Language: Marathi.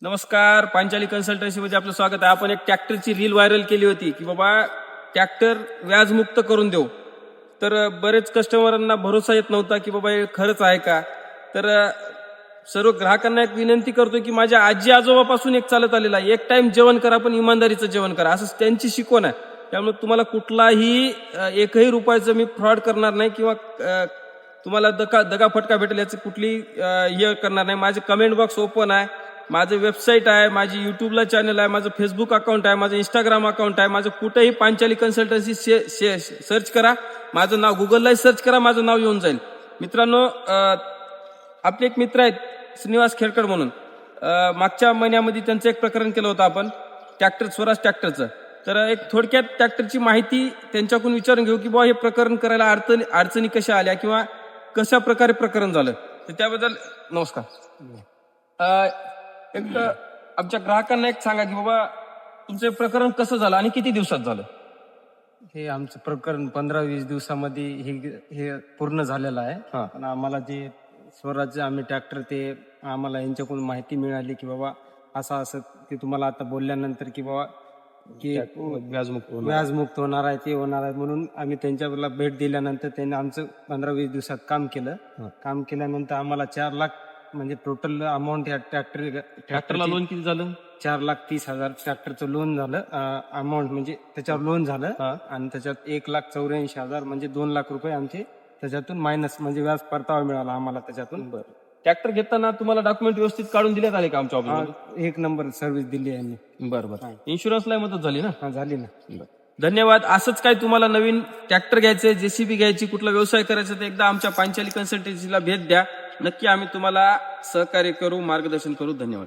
नमस्कार, पांचाली कन्सल्टन्सीमध्ये आपलं स्वागत आहे. आपण एक ट्रॅक्टरची रील व्हायरल केली होती की बाबा ट्रॅक्टर व्याजमुक्त करून देऊ. तर बरेच कस्टमरांना भरोसा येत नव्हता की बाबा हे खरंच आहे का. तर सर्व ग्राहकांना एक विनंती करतो की माझ्या आजी आजोबापासून एक चालत आलेला आहे, एक टाइम जेवण करा पण इमानदारीचं जेवण करा, असं त्यांची शिकवण आहे. त्यामुळे तुम्हाला कुठलाही एकही रुपयाचं मी फ्रॉड करणार नाही किंवा तुम्हाला दगाफटका भेटेल याची कुठली हे करणार नाही. माझे कमेंट बॉक्स ओपन आहे, माझं वेबसाईट आहे, माझी युट्यूबला चॅनल आहे, माझं फेसबुक अकाउंट आहे, माझं इंस्टाग्राम अकाउंट आहे. माझं कुठेही पांचाली कन्सल्टन्सी सर्च करा, माझं नाव गुगलला सर्च करा, माझं नाव येऊन जाईल. मित्रांनो, आपले एक मित्र आहेत श्रीनिवास खेरकर म्हणून, मागच्या महिन्यामध्ये त्यांचं एक प्रकरण केलं होतं आपण ट्रॅक्टर स्वराज ट्रॅक्टरचं. तर एक थोडक्यात ट्रॅक्टरची माहिती त्यांच्याकडून विचारून घेऊ की बाबा हे प्रकरण करायला अडचणी कशा आल्या किंवा कशा प्रकारे प्रकरण झालं. तर त्याबद्दल नमस्कार. एक तर आमच्या ग्राहकांना एक सांगा की बाबा तुमचं प्रकरण कसं झालं आणि किती दिवसात झालं. हे आमचं प्रकरण 15-20 दिवसामध्ये हे पूर्ण झालेलं आहे. पण आम्हाला जे स्वराज्य आम्ही ट्रॅक्टर ते आम्हाला यांच्याकडून माहिती मिळाली की बाबा असं की तुम्हाला आता बोलल्यानंतर की बाबा की व्याजमुक्त होणार आहे, ते होणार आहे. म्हणून आम्ही त्यांच्याला भेट दिल्यानंतर त्यांनी आमचं 15-20 दिवसात काम केलं. काम केल्यानंतर आम्हाला 4 लाख म्हणजे टोटल अमाऊंट या ट्रॅक्टरला लोन किती झालं. 4,30,000 ट्रॅक्टरचं लोन झालं. अमाऊंट म्हणजे त्याच्यावर लोन झालं आणि त्याच्यात 1,84,000 म्हणजे 2 लाख रुपये आमचे त्याच्यातून मायनस म्हणजे व्याज परतावा मिळाला आम्हाला त्याच्यातून. ट्रॅक्टर घेताना तुम्हाला डॉक्युमेंट व्यवस्थित काढून दिल्यात आले का आमच्या ऑफिसमध्ये. 1 नंबर सर्व्हिस दिली आहे मी. बरोबर. इन्शुरन्सला मदत झाली ना. झाली ना. धन्यवाद. असंच काय तुम्हाला नवीन ट्रॅक्टर घ्यायचे, जेसीबी घ्यायची, कुठला व्यवसाय करायचा तर एकदा आमच्या पांचाली कन्सल्टन्सीला भेट द्या. नक्की आम्ही तुम्हाला सहकार्य करू, मार्गदर्शन करू. धन्यवाद.